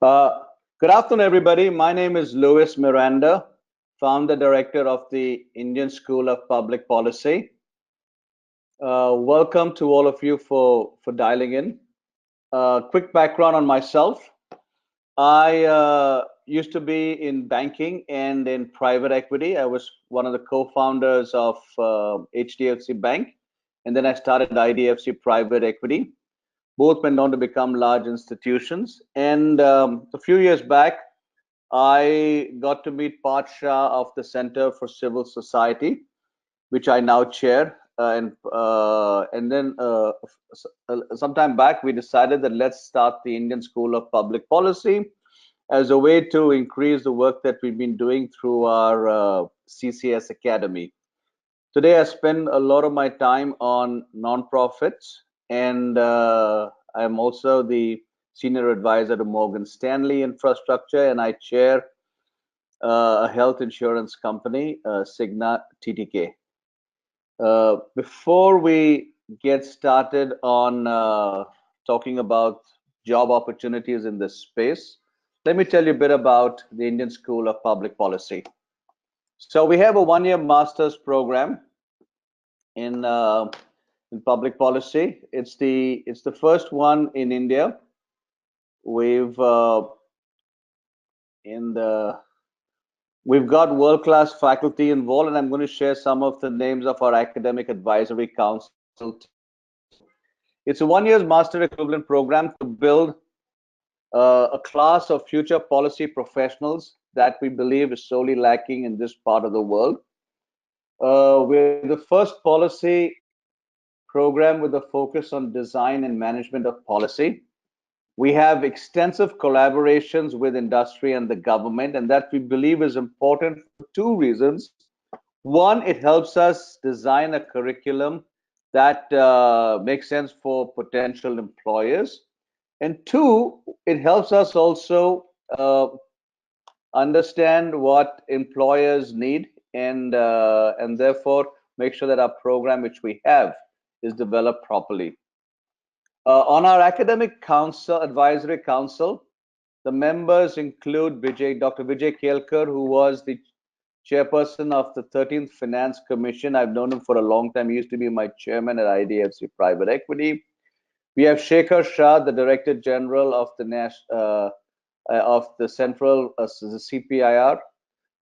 Uh, Good afternoon, everybody. My name is Louis Miranda, founder director of the Indian School of Public Policy. Welcome to all of you for dialing in. Quick background on myself. I used to be in banking and in private equity. I was one of the co-founders of HDFC Bank, and then I started IDFC Private Equity. Both went on to become large institutions. And a few years back, I got to meet Parth Shah of the Center for Civil Society, which I now chair. Sometime back, we decided that let's start the Indian School of Public Policy as a way to increase the work that we've been doing through our CCS Academy. Today, I spend a lot of my time on nonprofits, and I'm also the senior advisor to Morgan Stanley Infrastructure, and I chair a health insurance company, Cigna TTK. Before we get started on talking about job opportunities in this space, let me tell you a bit about the Indian School of Public Policy. So we have a one-year master's program in public policy. It's the first one in India. We've We've got world-class faculty involved, and I'm going to share some of the names of our academic advisory council. It's a one-year master equivalent program to build a class of future policy professionals that we believe is sorely lacking in this part of the world. We're the first policy program with a focus on design and management of policy. We have extensive collaborations with industry and the government, and that we believe is important for two reasons. One, it helps us design a curriculum that makes sense for potential employers. And two, it helps us also understand what employers need and therefore make sure that our program, which we have, is developed properly. On our academic council, advisory council, the members include Dr. Vijay Kelkar, who was the chairperson of the 13th Finance Commission. I've known him for a long time. He used to be my chairman at IDFC Private Equity. We have Shekhar Shah, the Director General of the Central the CPIR.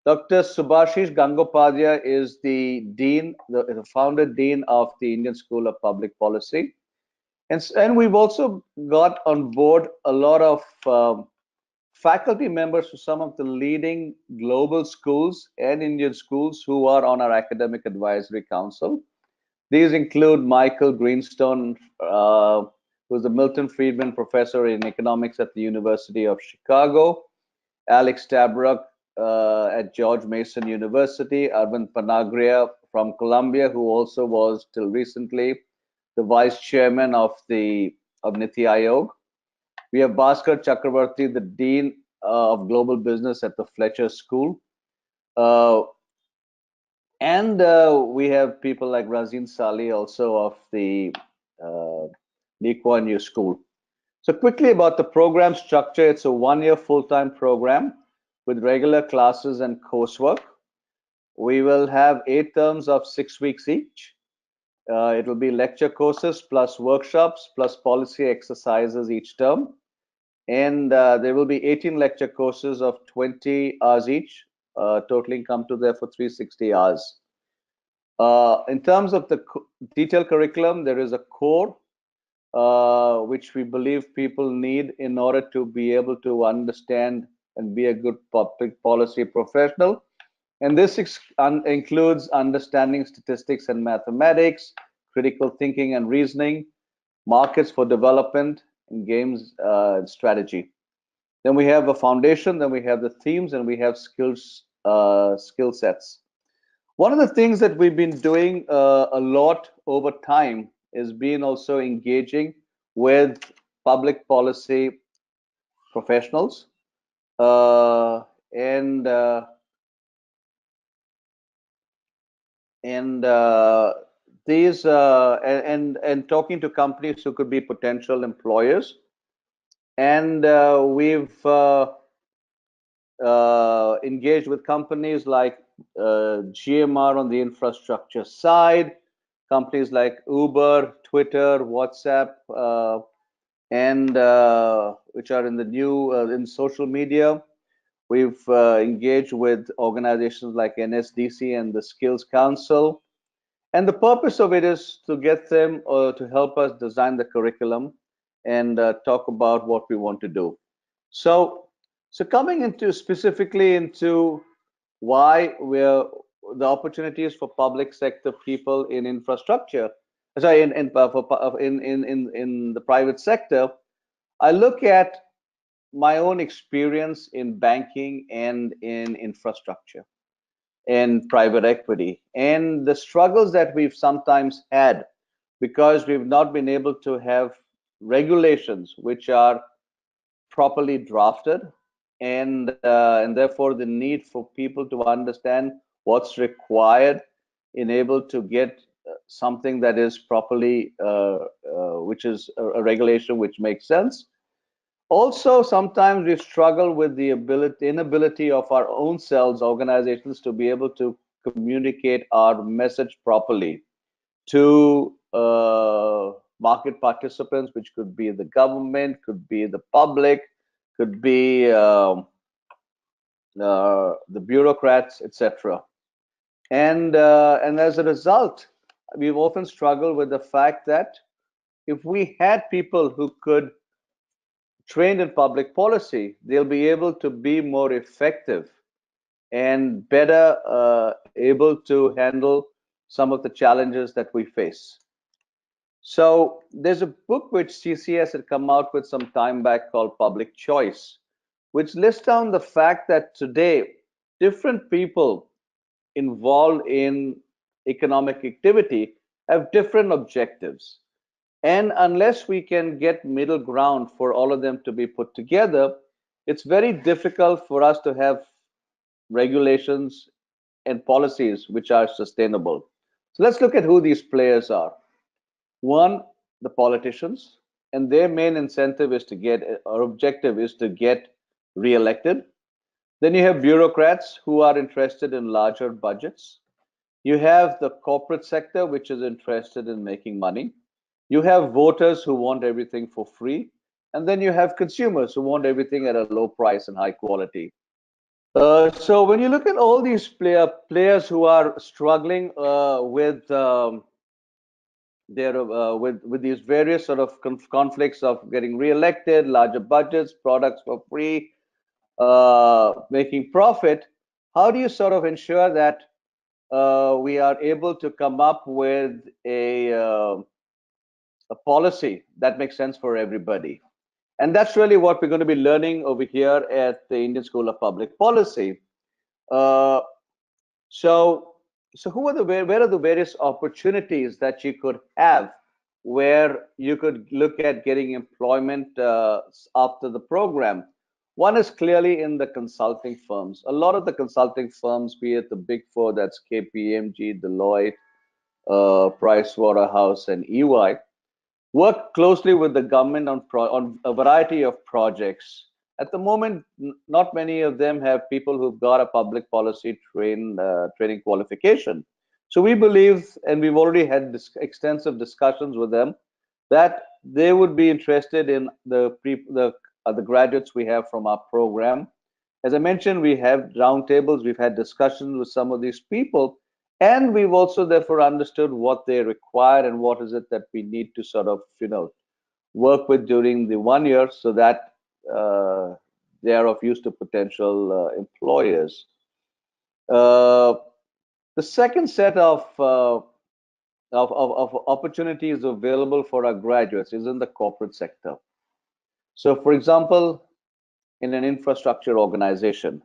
Dr. Subhashish Gangopadhyay is the dean, the founder dean of the Indian School of Public Policy. And we've also got on board a lot of faculty members from some of the leading global schools and Indian schools who are on our academic advisory council. These include Michael Greenstone, who's the Milton Friedman Professor in Economics at the University of Chicago, Alex Stabrook at George Mason University, Arvind Panagria from Columbia, who also was till recently the vice chairman of Niti Aayog. We have Bhaskar Chakravarti, the dean of global business at the Fletcher School. And we have people like Razin Sali, also of the Lee Kuan Yew School. So quickly about the program structure, it's a one-year full-time program with regular classes and coursework. We will have 8 terms of 6 weeks each. It will be lecture courses plus workshops plus policy exercises each term. And there will be 18 lecture courses of 20 hours each, totaling come to there for 360 hours. In terms of the detailed curriculum, there is a core which we believe people need in order to be able to understand and be a good public policy professional. And this includes understanding statistics and mathematics, critical thinking and reasoning, markets for development, and games strategy. Then we have a foundation, then we have the themes, and we have skill sets. One of the things that we've been doing a lot over time is being also engaging with public policy professionals and talking to companies who could be potential employers. And we've engaged with companies like GMR on the infrastructure side, companies like Uber, Twitter, WhatsApp, and which are in the new in social media. We've engaged with organizations like NSDC and the Skills Council. And the purpose of it is to get them to help us design the curriculum and talk about what we want to do. So, so coming into specifically into why we're the opportunities for public sector people in infrastructure, sorry, in the private sector, I look at my own experience in banking and in infrastructure and private equity and the struggles that we've sometimes had because we've not been able to have regulations which are properly drafted and therefore the need for people to understand what's required in able to get something that is properly which is a regulation which makes sense. Also, sometimes we struggle with the inability of our own selves, organizations, to be able to communicate our message properly to market participants, which could be the government, could be the public, could be the bureaucrats, etc. And as a result, we've often struggled with the fact that if we had people who could trained in public policy, they'll be able to be more effective and better able to handle some of the challenges that we face. So there's a book which CCS had come out with some time back called Public Choice, which lists down the fact that today different people involved in economic activity have different objectives. And unless we can get middle ground for all of them to be put together, it's very difficult for us to have regulations and policies which are sustainable. So let's look at who these players are. One, the politicians, and their main incentive is to get, or objective is to get re-elected. Then you have bureaucrats who are interested in larger budgets. You have the corporate sector, which is interested in making money. You have voters who want everything for free. And then you have consumers who want everything at a low price and high quality. So when you look at all these players who are struggling with their with these various sort of conflicts of getting re-elected, larger budgets, products for free, making profit, how do you sort of ensure that we are able to come up with a policy that makes sense for everybody? And that's really what we're going to be learning over here at the Indian School of Public Policy. Uh, so, so where are the various opportunities that you could have where you could look at getting employment after the program? One is clearly in the consulting firms. A lot of the consulting firms, be it the Big Four, that's KPMG, Deloitte, Price Waterhouse, and EY, work closely with the government on a variety of projects. At the moment, not many of them have people who've got a public policy training qualification. So we believe, and we've already had extensive discussions with them, that they would be interested in the graduates we have from our program. As I mentioned, we have roundtables, we've had discussions with some of these people, and we've also therefore understood what they require and what is it that we need to sort of, work with during the 1 year so that uh, they are of use to potential employers. Uh, the second set of opportunities available for our graduates is in the corporate sector. So, for example, in an infrastructure organization,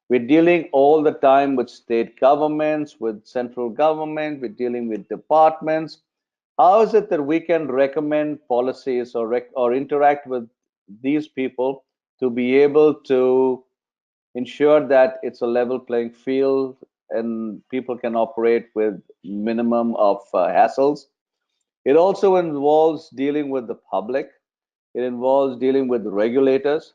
we're dealing all the time with state governments, with central government, we're dealing with departments. How is it that we can recommend policies or interact with these people to be able to ensure that it's a level playing field and people can operate with minimum of hassles? It also involves dealing with the public. It involves dealing with regulators.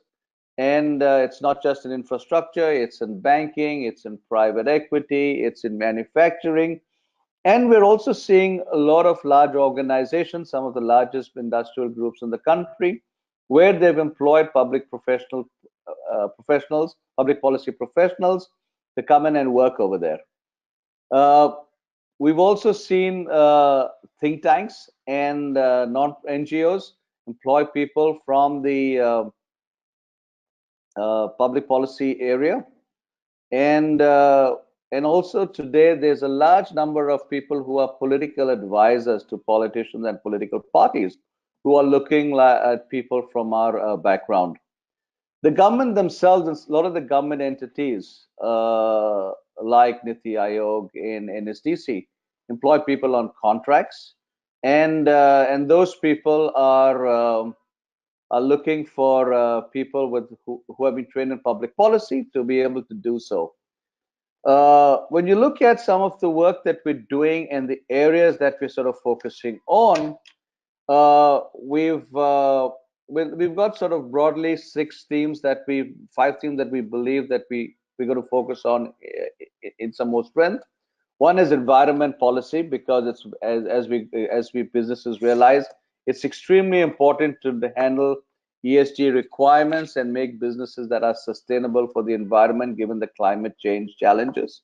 And it's not just in infrastructure, it's in banking, it's in private equity, it's in manufacturing. And we're also seeing a lot of large organizations, some of the largest industrial groups in the country, where they've employed professionals, public policy professionals, to come in and work over there. Uh, we've also seen think tanks and non NGOs employ people from the public policy area, and and also today there's a large number of people who are political advisors to politicians and political parties who are looking at people from our background. The government themselves, a lot of the government entities like Niti Aayog and NSDC employ people on contracts, and those people are looking for people who have been trained in public policy to be able to do so. When you look at some of the work that we're doing and the areas that we're sort of focusing on, uh, we've uh, we've got sort of broadly five themes that we believe that we're going to focus on in some more strength. One is environment policy, because it's as we businesses realize, it's extremely important to handle ESG requirements and make businesses that are sustainable for the environment given the climate change challenges.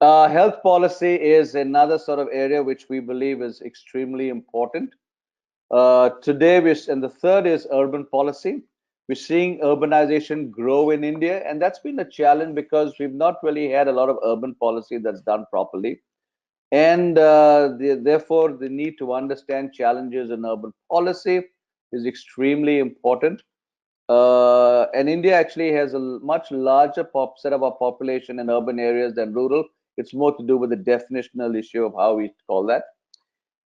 Health policy is another sort of area which we believe is extremely important. And the third is urban policy. We're seeing urbanization grow in India, and that's been a challenge because we've not really had a lot of urban policy that's done properly. And therefore, the need to understand challenges in urban policy is extremely important. And India actually has a much larger set of our population in urban areas than rural. It's more to do with the definitional issue of how we call that.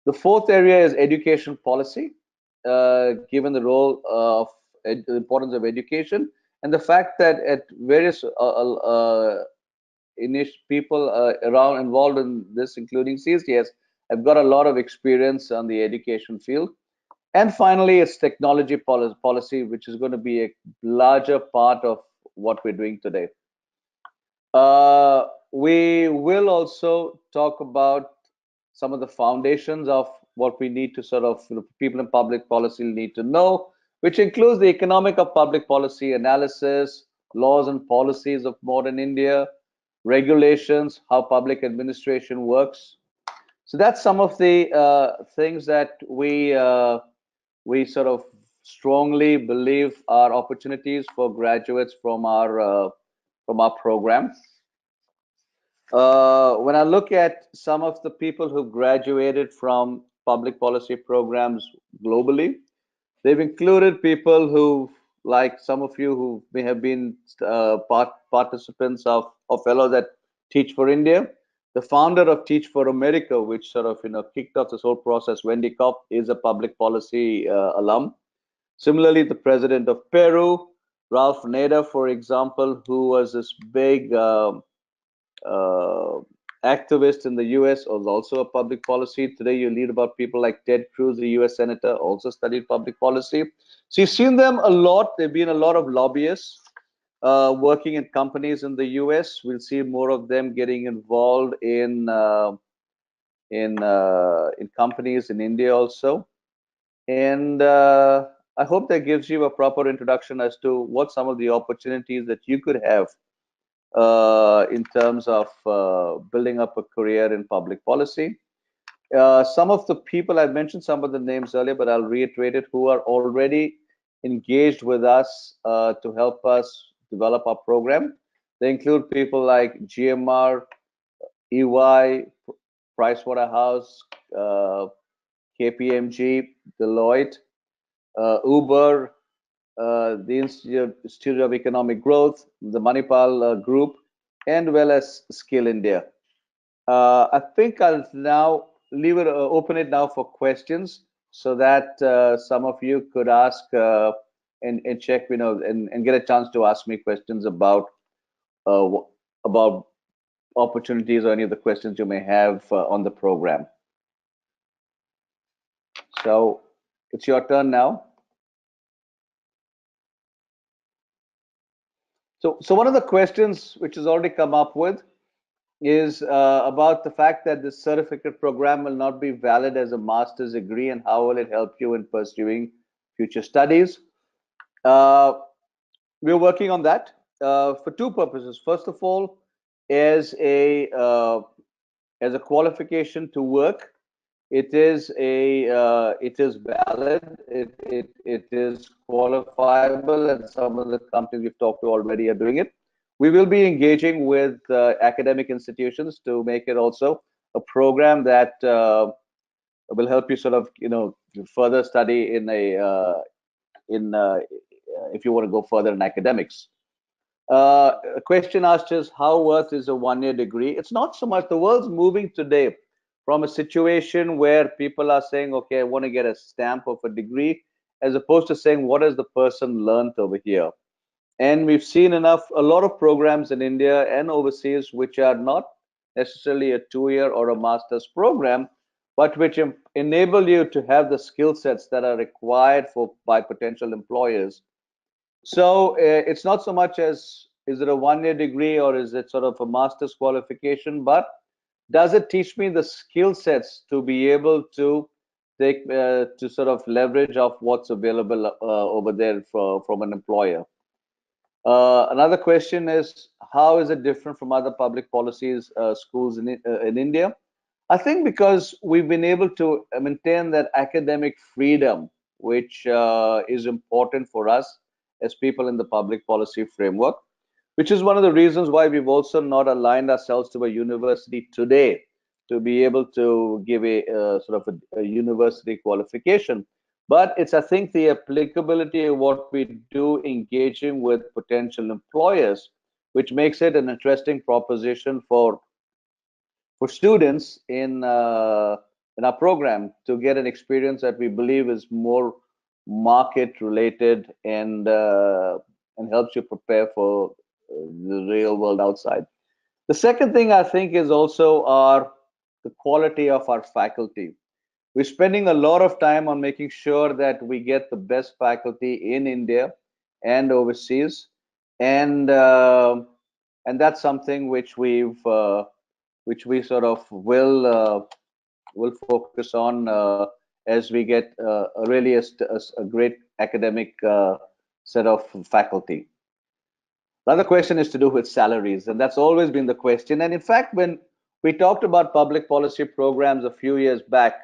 The fourth area is education policy, given the role of the importance of education and the fact that at various people around involved in this, including CSTS, have got a lot of experience on the education field. And finally, it's technology policy, which is going to be a larger part of what we're doing today. We will also talk about some of the foundations of what we need to sort of, people in public policy need to know, which includes the economic of public policy analysis, laws and policies of modern India, regulations, how public administration works. So that's some of the things that we sort of strongly believe are opportunities for graduates from our program. When I look at some of the people who graduated from public policy programs globally, they've included people who, like some of you who may have been participants of or fellows at Teach for India. The founder of Teach for America, which sort of kicked off this whole process, Wendy Kopp, is a public policy alum. Similarly, the president of Peru, Ralph Nader, for example, who was this big uh, activist in the US, was also a public policy. Today, you read about people like Ted Cruz, the US senator, also studied public policy. So you've seen them a lot. There've been a lot of lobbyists working in companies in the US. We'll see more of them getting involved in companies in India also. And I hope that gives you a proper introduction as to what some of the opportunities that you could have in terms of building up a career in public policy. Some of the people, I mentioned some of the names earlier, but I'll reiterate it, who are already engaged with us to help us develop our program. They include people like GMR, EY, Pricewaterhouse, uh, KPMG, Deloitte, Uber, the Institute of Economic Growth, the Manipal Group, and well as Skill India. I think I'll now open it now for questions so that some of you could ask and check, and get a chance to ask me questions about opportunities or any of the questions you may have on the program. So it's your turn now. So one of the questions which has already come up with is about the fact that this certificate program will not be valid as a master's degree, and how will it help you in pursuing future studies? Uh, we're working on that for two purposes. First of all, as a qualification to work, it is valid. It is qualifiable, and some of the companies we've talked to already are doing it. We will be engaging with academic institutions to make it also a program that will help you sort of further study in if you want to go further in academics. A question asked is, how worth is a 1 year degree? It's not so much. The world's moving today from a situation where people are saying, okay, I want to get a stamp of a degree, as opposed to saying, what has the person learned over here? And we've seen a lot of programs in India and overseas, which are not necessarily a 2 year or a master's program, but which enable you to have the skill sets that are required for by potential employers. So it's not so much as is it a 1 year degree or is it sort of a master's qualification, but does it teach me the skill sets to be able to take to sort of leverage of what's available over there from an employer? Another question is, how is it different from other public policies schools in India? I think because we've been able to maintain that academic freedom, which is important for us as people in the public policy framework, which is one of the reasons why we've also not aligned ourselves to a university today to be able to give a sort of a university qualification. But it's, I think, the applicability of what we do engaging with potential employers, which makes it an interesting proposition for students in our program to get an experience that we believe is more market related and helps you prepare for the real world outside. The second thing I think is also the quality of our faculty. We're spending a lot of time on making sure that we get the best faculty in India and overseas, and uh, and that's something which we sort of will focus on as we get really a great academic set of faculty. Another question is to do with salaries, and that's always been the question. And in fact, when we talked about public policy programs a few years back,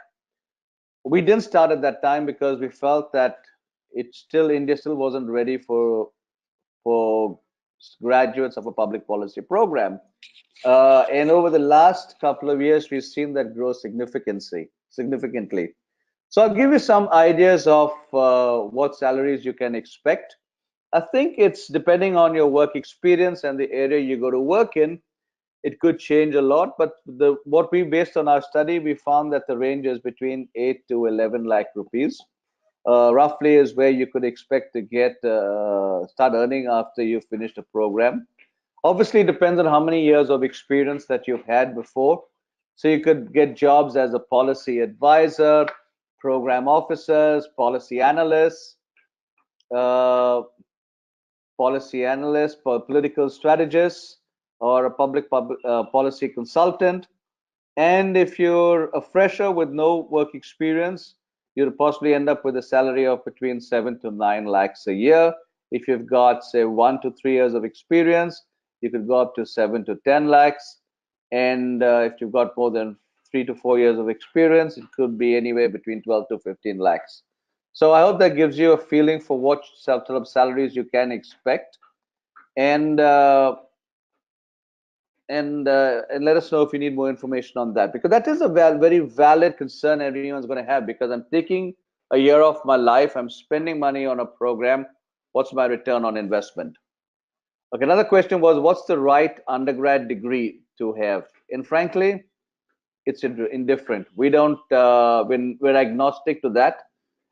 we didn't start at that time because we felt that India still wasn't ready for graduates of a public policy program. And over the last couple of years, we've seen that grow significantly. So I'll give you some ideas of what salaries you can expect. I think it's depending on your work experience and the area you go to work in, it could change a lot. But what we based on our study, we found that the range is between 8 to 11 lakh rupees. Roughly is where you could expect to get start earning after you've finished a program. Obviously, it depends on how many years of experience that you've had before. So you could get jobs as a policy advisor, program officers, uh, political strategist, or a policy consultant. And if you're a fresher with no work experience, you'll possibly end up with a salary of between 7 to 9 lakhs a year. If you've got, say, 1 to 3 years of experience, you could go up to 7 to 10 lakhs. And if you've got more than 3 to 4 years of experience, it could be anywhere between 12 to 15 lakhs. So I hope that gives you a feeling for what sort of salaries you can expect. And and let us know if you need more information on that, because that is a very valid concern everyone's going to have, because I'm taking a year of my life, I'm spending money on a program, what's my return on investment? Okay, another question was, what's the right undergrad degree to have? And frankly, it's indifferent. We don't we're agnostic to that.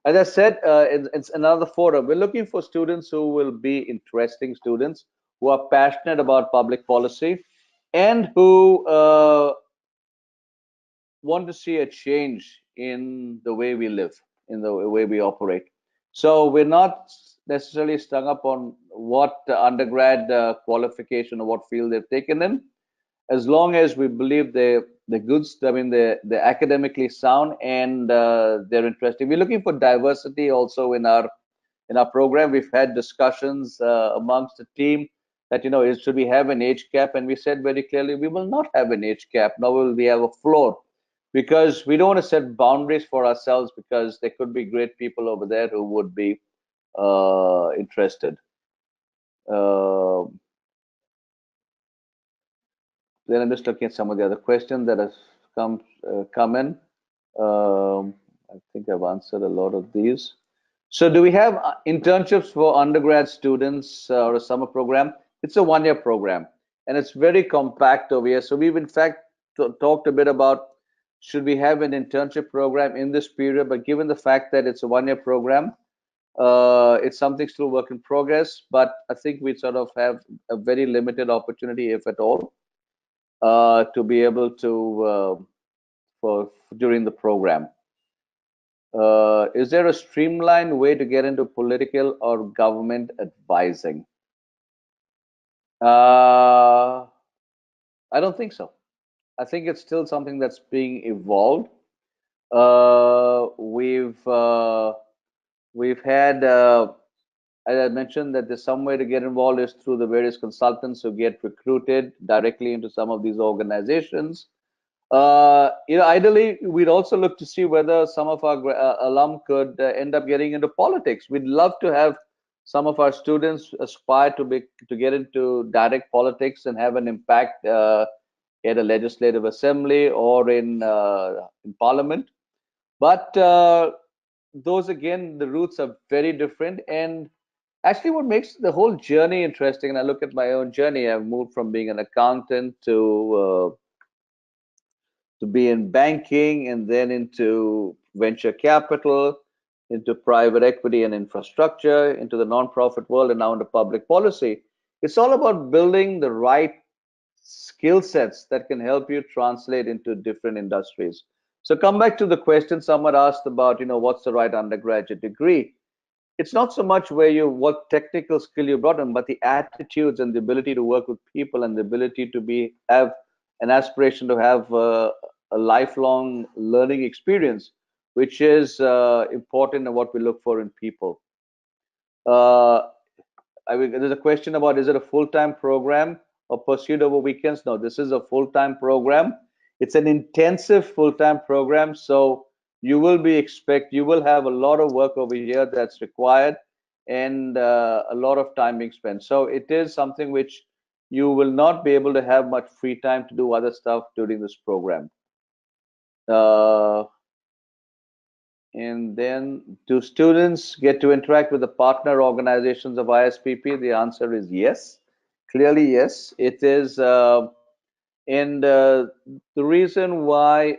As I said, it's another forum. We're looking for students who will be interesting students, who are passionate about public policy, and who want to see a change in the way we live, in the way we operate. So we're not necessarily strung up on what undergrad qualification or what field they've taken in, as long as we believe they're good, I mean they're academically sound and they're interesting. We're looking for diversity also in our program. We've had discussions amongst the team that should we have an age cap, and we said very clearly we will not have an age cap, nor will we have a floor, because we don't want to set boundaries for ourselves, because there could be great people over there who would be interested. Uh, then I'm just looking at some of the other questions that have come in. I think I've answered a lot of these. So, do we have internships for undergrad students or a summer program? It's a one-year program, and it's very compact over here. So, we've in fact talked a bit about should we have an internship program in this period, but given the fact that it's a one-year program, it's something still work in progress. But I think we sort of have a very limited opportunity, if at all, to be able to for during the program. Is there a streamlined way to get into political or government advising? I don't think so. I think it's still something that's being evolved. We've had, as I mentioned, that there's some way to get involved is through the various consultants who get recruited directly into some of these organizations. Ideally, we'd also look to see whether some of our alum could end up getting into politics. We'd love to have some of our students aspire to get into direct politics and have an impact at a legislative assembly or in parliament. But those again, the routes are very different. And actually, what makes the whole journey interesting, and I look at my own journey, I've moved from being an accountant to be in banking and then into venture capital, into private equity and infrastructure, into the nonprofit world, and now into public policy. It's all about building the right skill sets that can help you translate into different industries. So come back to the question someone asked about, what's the right undergraduate degree? It's not so much what technical skill you brought in, but the attitudes and the ability to work with people and the ability to have an aspiration to have a lifelong learning experience, which is important and what we look for in people. There's a question about, is it a full-time program or pursued over weekends? No, this is a full-time program. It's an intensive full-time program, so you will have a lot of work over here that's required, and a lot of time being spent. So it is something which you will not be able to have much free time to do other stuff during this program. And then, do students get to interact with the partner organizations of ISPP? The answer is yes. Clearly, yes. It is. And the reason why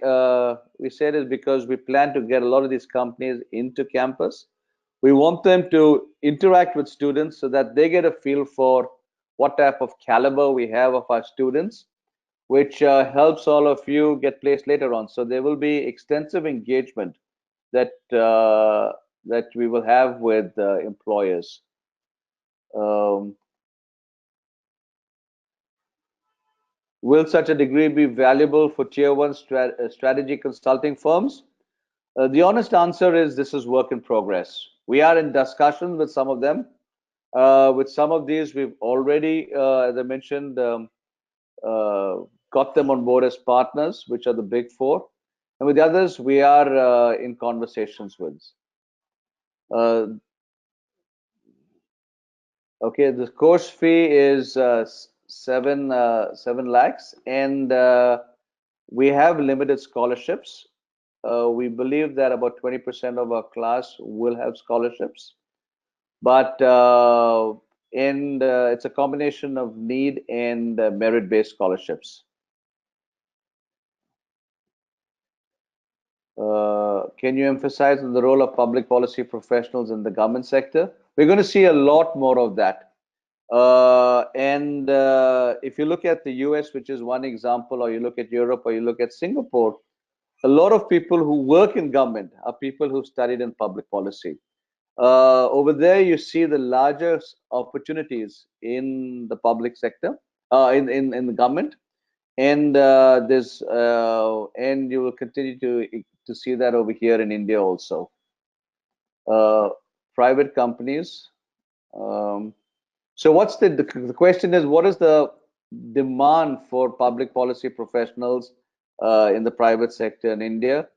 we said is because we plan to get a lot of these companies into campus. We want them to interact with students so that they get a feel for what type of caliber we have of our students, which helps all of you get placed later on. So there will be extensive engagement that we will have with employers. Will such a degree be valuable for tier one strategy consulting firms? The honest answer is this is work in progress. We are in discussion with some of them. With some of these, we've already, as I mentioned, got them on board as partners, which are the big four. And with the others, we are in conversations with. Okay, the course fee is 7 lakhs, and we have limited scholarships. We believe that about 20% of our class will have scholarships, but it's a combination of need and merit-based scholarships. Can you emphasize on the role of public policy professionals in the government sector? We're going to see a lot more of that. And if you look at the US, which is one example, or you look at Europe, or you look at Singapore, a lot of people who work in government are people who studied in public policy. Over there, you see the largest opportunities in the public sector, in the government, and and you will continue to see that over here in India also. Uh, Private companies. Um, so what's the question is, what is the demand for public policy professionals in the private sector in India?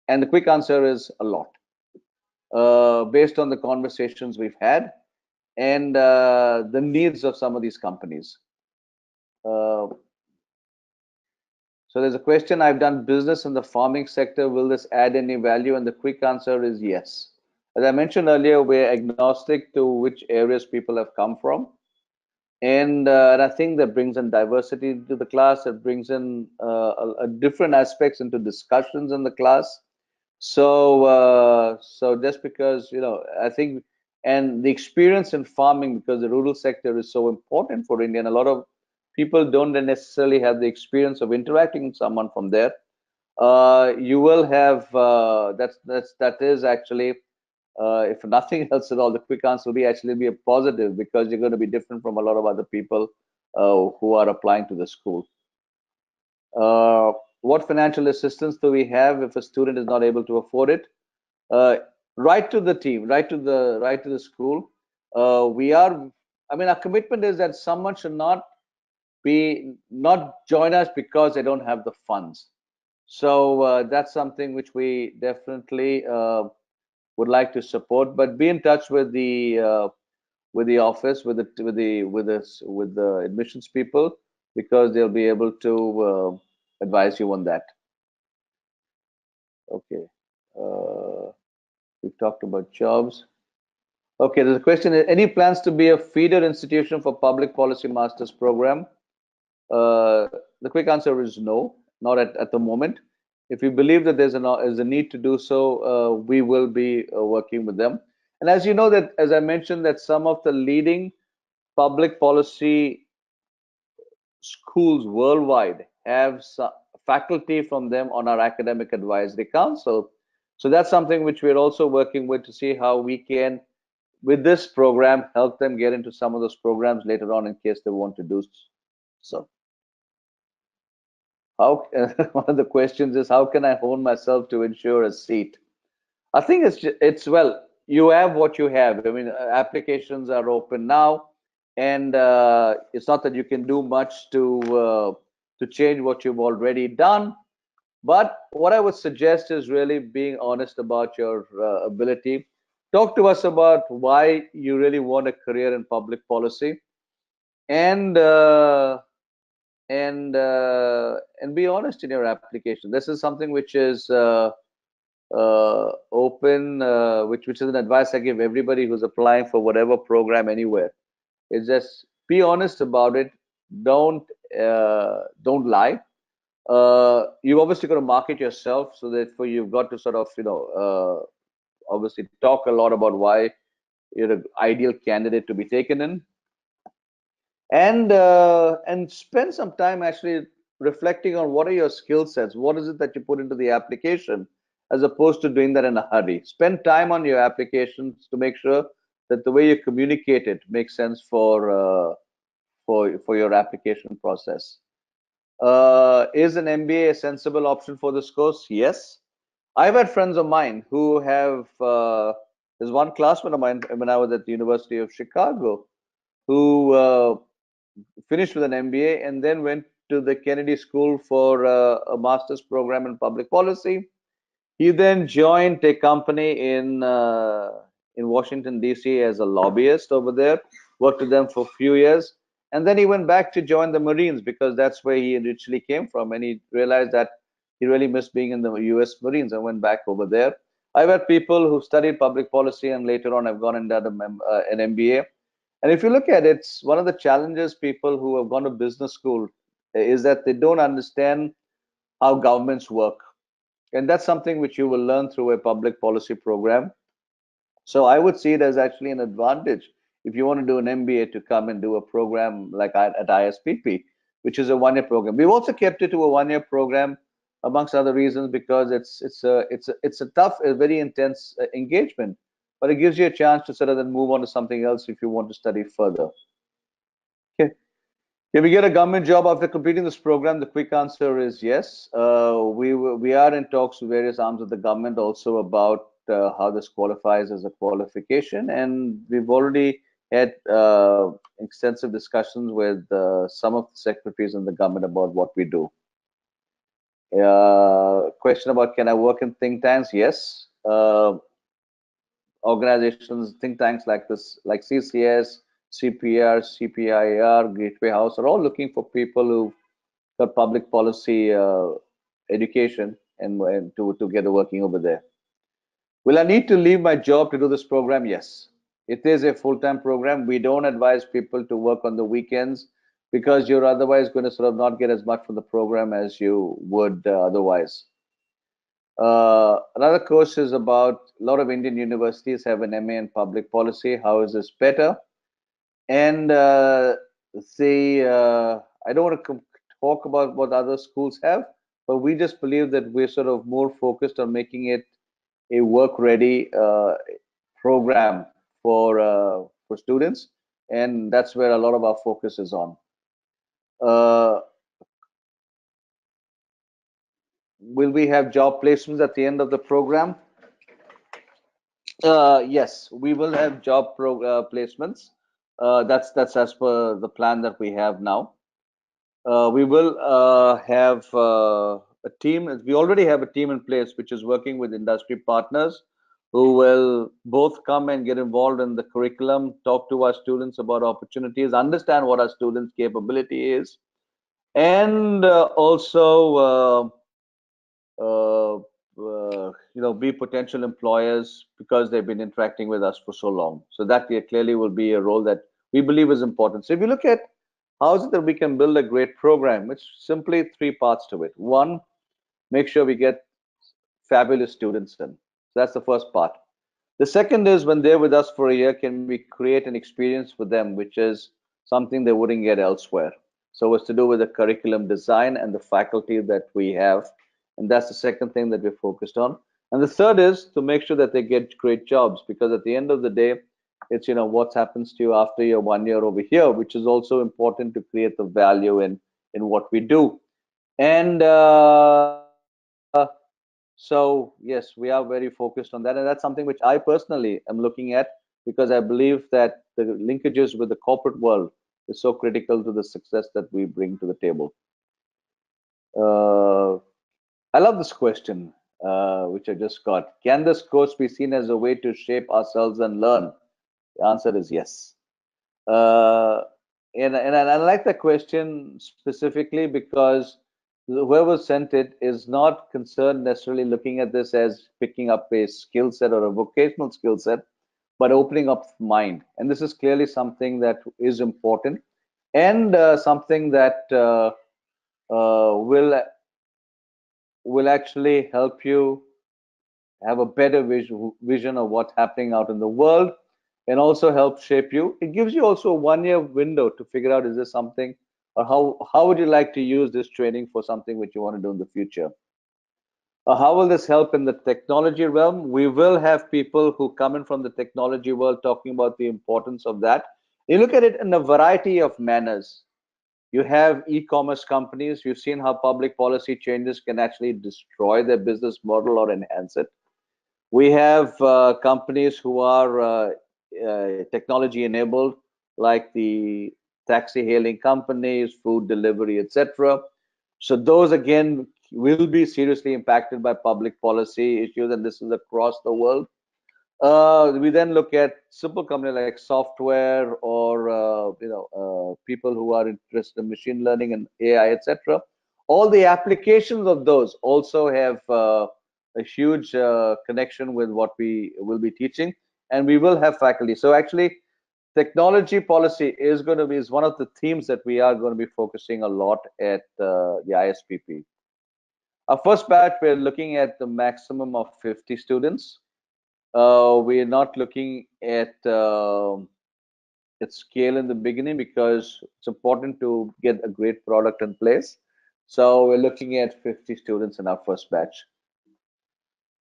And the quick answer is a lot, based on the conversations we've had and the needs of some of these companies. Uh, so there's a question, I've done business in the farming sector. Will this add any value? And the quick answer is yes. As I mentioned earlier, we're agnostic to which areas people have come from. And I think that brings in diversity to the class. It brings in a different aspects into discussions in the class. So just because, I think, and the experience in farming, because the rural sector is so important for India, and a lot of people don't necessarily have the experience of interacting with someone from there. You will have that is actually, if nothing else at all, the quick answer will be actually be a positive, because you're going to be different from a lot of other people who are applying to the school. Uh, what financial assistance do we have if a student is not able to afford it? Uh, right to the team, right to the school. We are. I mean, our commitment is that someone should not join us because they don't have the funds. So that's something which we definitely would like to support. But be in touch with the office, with the admissions people, because they'll be able to advise you on that. Okay. Uh, we've talked about jobs. Okay, there's a question. Any plans to be a feeder institution for public policy masters program? Uh, the quick answer is no, not at the moment. If we believe that is a need to do so, we will be working with them. And as you know, that as I mentioned, that some of the leading public policy schools worldwide have faculty from them on our academic advisory council. So that's something which we're also working with to see how we can, with this program, help them get into some of those programs later on in case they want to do so. How one of the questions is, how can I hone myself to ensure a seat? I think it's well, you have what you have. I mean, applications are open now, and it's not that you can do much to change what you've already done. But what I would suggest is really being honest about your ability. Talk to us about why you really want a career in public policy, and and be honest in your application. This is something which is open, which is an advice I give everybody who's applying for whatever program anywhere. Is just be honest about it. Don't lie. You've obviously got to market yourself, so that for you've got to sort of obviously talk a lot about why you're an ideal candidate to be taken in, and spend some time actually reflecting on what are your skill sets, what is it that you put into the application, as opposed to doing that in a hurry. Spend time on your applications to make sure that the way you communicate it makes sense for your application process. Is an MBA a sensible option for this course? Yes. I've had friends of mine who have there's one classmate of mine when I was at the University of Chicago who finished with an MBA and then went to the Kennedy School for a master's program in public policy. He then joined a company in Washington D.C. as a lobbyist over there. Worked with them for a few years, and then he went back to join the Marines because that's where he originally came from, and he realized that he really missed being in the U.S. Marines and went back over there. I've had people who studied public policy and later on have gone and done an MBA. And if you look at it, it's one of the challenges people who have gone to business school is that they don't understand how governments work. And that's something which you will learn through a public policy program. So I would see it as actually an advantage if you want to do an MBA to come and do a program like at ISPP, which is a 1 year program. We've also kept it to a 1 year program, amongst other reasons, because it's a tough, a very intense engagement. but it gives you a chance to sort of then move on to something else if you want to study further. Okay. Can we get a government job after completing this program? The quick answer is yes. We are in talks with various arms of the government also about how this qualifies as a qualification, and we've already had extensive discussions with some of the secretaries in the government about what we do. Question about can I work in think tanks? Yes. Organizations, think tanks like this, like CCS, CPR, CPIR, Gateway House, are all looking for people who've got public policy education and to get working over there. Will I need to leave my job to do this program? Yes. It is a full-time program. We don't advise people to work on the weekends because you're otherwise going to sort of not get as much from the program as you would otherwise. Another course is about a lot of Indian universities have an MA in public policy. How is this better? And I don't want to talk about what other schools have, but we just believe that we're sort of more focused on making it a work-ready program for students, and that's where a lot of our focus is on. Uh, will we have job placements at the end of the program? Yes, we will have job placements. That's as per the plan that we have now. We will have a team. We already have a team in place which is working with industry partners who will both come and get involved in the curriculum, talk to our students about opportunities, understand what our students' capability is, and also be potential employers because they've been interacting with us for so long. So that clearly will be a role that we believe is important. So if you look at how is it that we can build a great program, it's simply three parts to it. One, make sure we get fabulous students in. So that's the first part. The second is when they're with us for a year, can we create an experience for them, which is something they wouldn't get elsewhere. So it's to do with the curriculum design and the faculty that we have. And that's the second thing that we're focused on. And the third is to make sure that they get great jobs, because at the end of the day, it's what happens to you after your 1 year over here, which is also important to create the value in what we do. And so yes, we are very focused on that, and that's something which I personally am looking at because I believe that the linkages with the corporate world is so critical to the success that we bring to the table. Uh, I love this question, which I just got. Can this course be seen as a way to shape ourselves and learn? The answer is yes. Uh, and I like that question specifically because whoever sent it is not concerned necessarily looking at this as picking up a skill set or a vocational skill set, but opening up mind. And this is clearly something that is important and something that will actually help you have a better vision of what's happening out in the world and also help shape you. It gives you also a 1 year window to figure out is this something or how would you like to use this training for something which you want to do in the future. How will this help in the technology realm? We will have people who come in from the technology world talking about the importance of that. You look at it in a variety of manners. You have e-commerce companies. You've seen how public policy changes can actually destroy their business model or enhance it. We have companies who are technology enabled, like the taxi hailing companies, food delivery, etc. So those again will be seriously impacted by public policy issues, and this is across the world. We then look at simple companies like software or people who are interested in machine learning and AI, etc. All the applications of those also have a huge connection with what we will be teaching, and we will have faculty. So actually, technology policy is going to be one of the themes that we are going to be focusing a lot at the ISPP. Our first batch, we're looking at the maximum of 50 students. We're not looking at scale in the beginning because it's important to get a great product in place. So we're looking at 50 students in our first batch.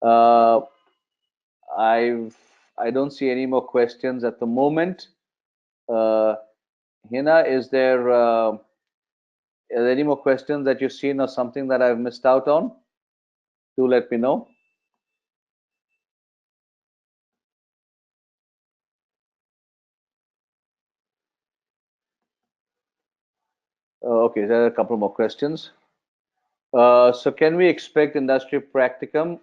Uh, I've I don't see any more questions at the moment. Uh, Hina, are there any more questions that you've seen or something that I've missed out on? Do let me know. Okay, there are a couple more questions. So can we expect industry practicum?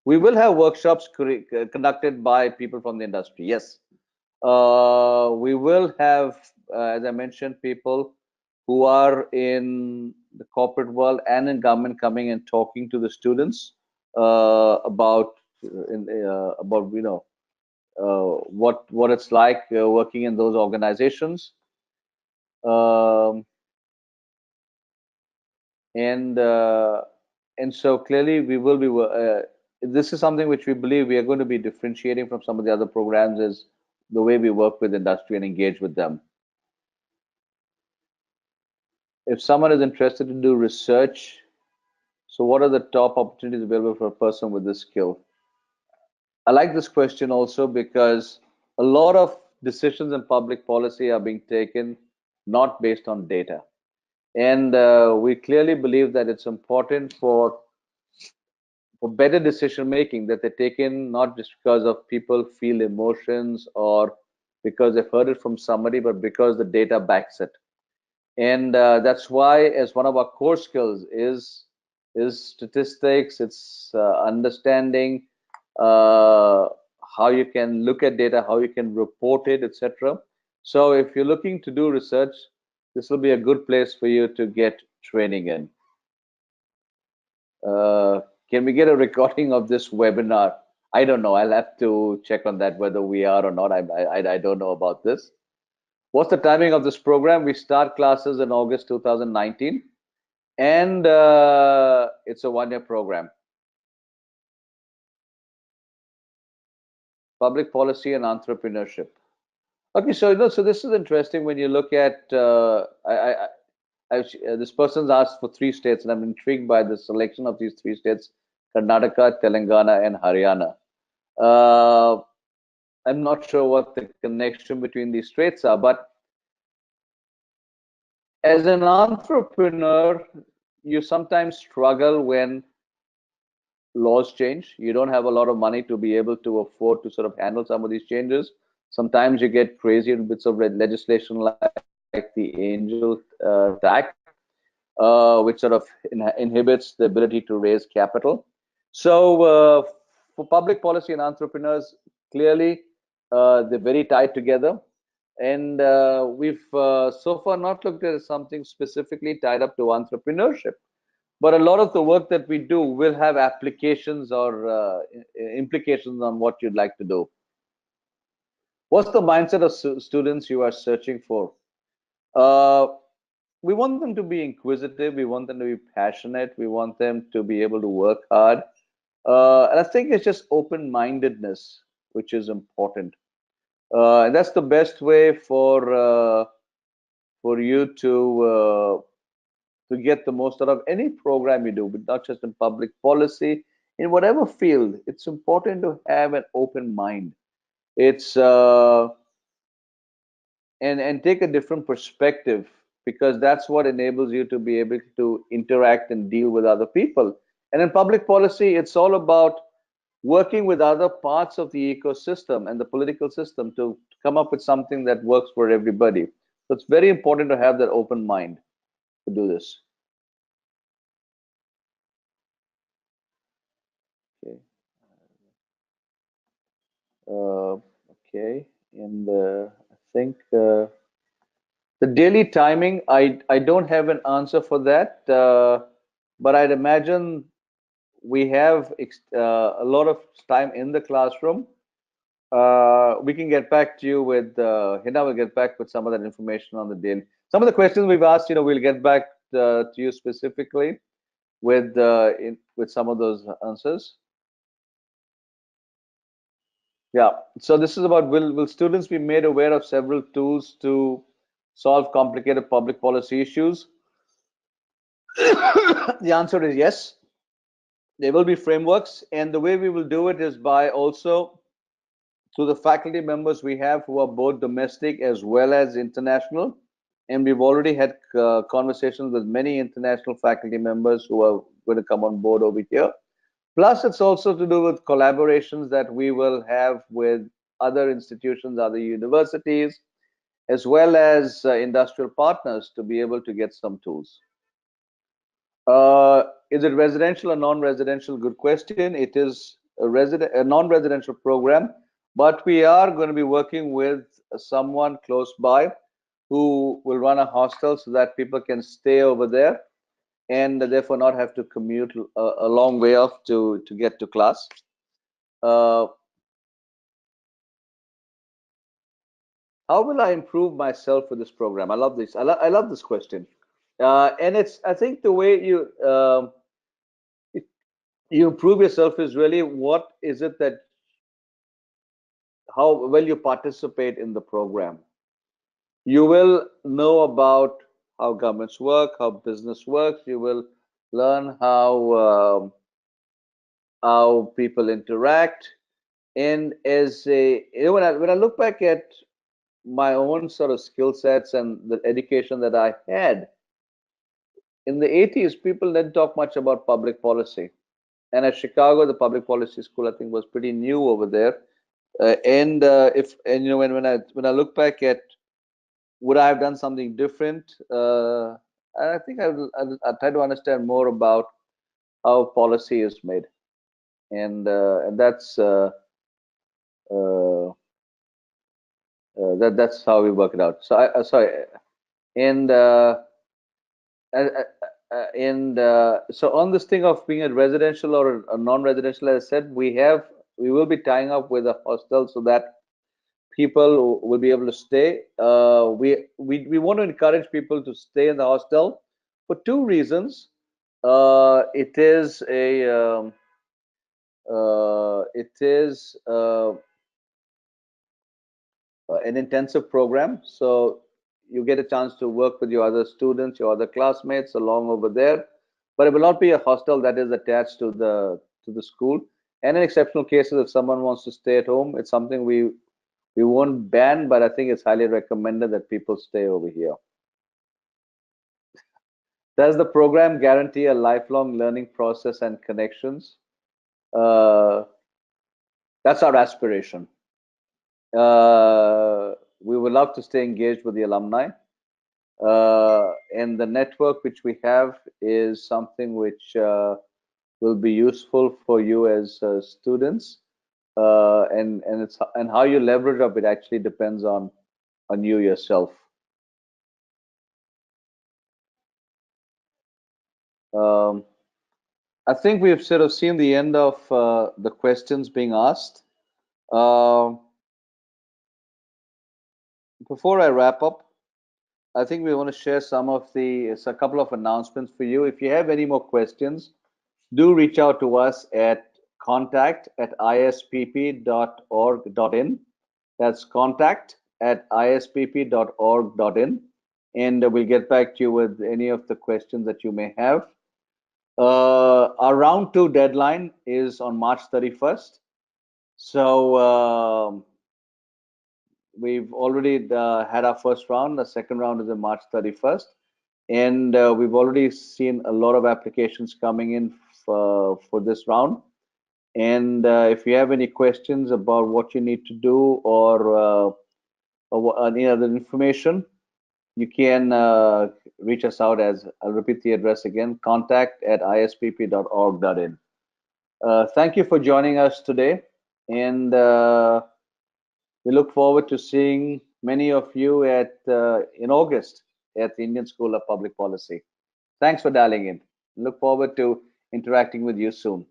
We will have workshops conducted by people from the industry. Yes, we will have, as I mentioned, people who are in the corporate world and in government coming and talking to the students about what it's like working in those organizations. Um, and uh, and so clearly we will be this is something which we believe we are going to be differentiating from some of the other programs is the way we work with industry and engage with them. If someone is interested to do research, so what are the top opportunities available for a person with this skill? I like this question also because a lot of decisions in public policy are being taken not based on data. And we clearly believe that it's important for better decision making that they're taken not just because of people feel emotions or because they've heard it from somebody, but because the data backs it. And that's why, as one of our core skills is statistics. It's understanding uh, how you can look at data, how you can report it, etc. So, if you're looking to do research, this will be a good place for you to get training in. Uh, can we get a recording of this webinar? I don't know. I'll have to check on that whether we are or not. I don't know about this. What's the timing of this program? We start classes in August 2019, and it's a one-year program. Public policy and entrepreneurship. Okay, so so this is interesting when you look at. This person's asked for three states, and I'm intrigued by the selection of these three states: Karnataka, Telangana, and Haryana. Uh, I'm not sure what the connection between these traits are, but as an entrepreneur, you sometimes struggle when laws change. You don't have a lot of money to be able to afford to sort of handle some of these changes. Sometimes you get crazy bits of legislation like the angel tax, which sort of inhibits the ability to raise capital. So for public policy and entrepreneurs, clearly they're very tied together. And we've so far not looked at something specifically tied up to entrepreneurship. But a lot of the work that we do will have applications or implications on what you'd like to do. What's the mindset of students you are searching for? Uh, we want them to be inquisitive. We want them to be passionate. We want them to be able to work hard. And I think it's just open-mindedness, which is important. And that's the best way for you to get the most out of any program you do, but not just in public policy, in whatever field. It's important to have an open mind. It's and take a different perspective because that's what enables you to be able to interact and deal with other people. And in public policy, it's all about working with other parts of the ecosystem and the political system to come up with something that works for everybody. So it's very important to have that open mind to do this. Okay. Okay. And I think the daily timing, I don't have an answer for that, but I'd imagine we have a lot of time in the classroom. We can get back to you with Hina will get back with some of that information on the daily. Some of the questions we've asked, we'll get back to you specifically with some of those answers. Yeah. So this is about will students be made aware of several tools to solve complicated public policy issues? The answer is yes. There will be frameworks, and the way we will do it is by also through the faculty members we have who are both domestic as well as international. And we've already had conversations with many international faculty members who are going to come on board over here. Plus, it's also to do with collaborations that we will have with other institutions, other universities, as well as industrial partners to be able to get some tools. Is it residential or non-residential? Good question. It is a non-residential program, but we are going to be working with someone close by who will run a hostel so that people can stay over there and therefore not have to commute a long way off to get to class. Uh, how will I improve myself with this program? I love this. I love this question, and it's I think the way you improve yourself is really what is it that how well you participate in the program. You will know about how governments work, how business works. You will learn how people interact. And as a when I look back at my own sort of skill sets and the education that I had in the 80s, people didn't talk much about public policy. And at Chicago, the public policy school I think was pretty new over there. And if and you know when I look back at would I have done something different, I think I'll try to understand more about how policy is made, and uh, that's how we work it out. So sorry, and uh, so on this thing of being a residential or a non-residential, as I said, we will be tying up with a hostel so that people will be able to stay. We want to encourage people to stay in the hostel for two reasons. It is a it is an intensive program, so you get a chance to work with your other students, your other classmates along over there. But it will not be a hostel that is attached to the school. And in exceptional cases, if someone wants to stay at home, it's something we won't ban, but I think it's highly recommended that people stay over here. Does the program guarantee a lifelong learning process and connections? Uh, that's our aspiration. We would love to stay engaged with the alumni. And the network which we have is something which will be useful for you as students. And how you leverage up it actually depends on you yourself. Um, I think we've sort of seen the end of the questions being asked. Uh, Before I wrap up, I think we want to share a couple of announcements for you. If you have any more questions, do reach out to us at contact@ispp.org.in. That's contact@ispp.org.in. And we'll get back to you with any of the questions that you may have. Our round two deadline is on March 31st. So we've already had our first round. The second round is on March 31st. And we've already seen a lot of applications coming in for this round. And if you have any questions about what you need to do or any other information, you can reach us out as I'll repeat the address again, contact@ispp.org.in. Thank you for joining us today, and we look forward to seeing many of you in August at the Indian School of Public Policy. Thanks for dialing in. Look forward to interacting with you soon.